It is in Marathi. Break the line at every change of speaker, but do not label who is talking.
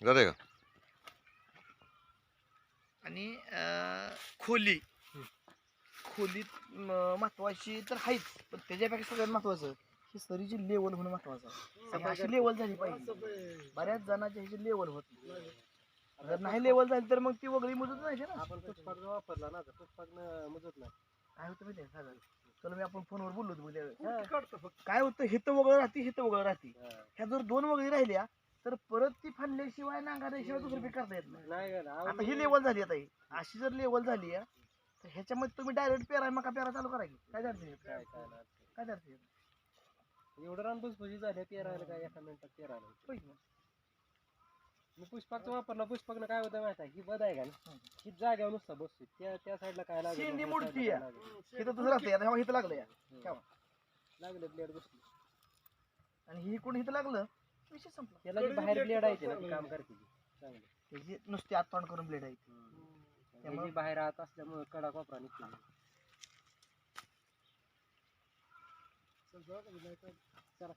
जाते का
आणि खोलीत महत्वाची तर आहेच, पण त्याच्यापेक्षा सगळ्यात महत्वाचं ही सरीची लेवल होणं महत्वाचं आहे. अशी लेवल झाली पाहिजे. बऱ्याच जणांची ह्याची लेवल होत नाही. जर नाही लेवल झाली तर मग ती वगळी मुजत नाही ना.
आपण पुष्पाक वापरला ना, पुष्पाक मुजत नाही.
काय होतं माहिती आहे चला मी आपण फोनवर बोललो होतो काय होतं, हिथं वगळं राहते हिथं वगळं राहते. ह्या जर दोन वगळी राहिल्या तर परत ती फाडल्याशिवाय नांगरल्याशिवाय दुसरं पीक करता येत नाही. आता ही लेवल झाली, आता ही अशी जर लेवल झाली तर ह्याच्यामध्ये तुम्ही डायरेक्ट पेराय मका पेरा चालू करायची. काय अडचण काय अडचण
एवढं रान भुसभुशीत झाले, पेरायला काय एका मिनिटात पेरायला. मी पुष्पाकचा वापरला. पुष्पाकनं काय होतं माहिती आहे, ही बद आहे का ना, ही जाग्यावर नुसता बसतो. त्या साईडला काय लागलं
शेंडी
नाही,
मुडती
त्या side ला काय लागलं.
इथं दुसरं असते. आता इथं लागलं या
लागलं ब्लेड बसली.
आणि ही कोणी इथं लागलं विषय संपला.
त्याला जी बाहेर ब्लेड आहे ना, ती काम करते चांगली.
त्याची नुसती आतपाण करून ब्लेड आहे.
त्यामुळे बाहेर आत असल्यामुळे कडा कोपरा निघतो. चला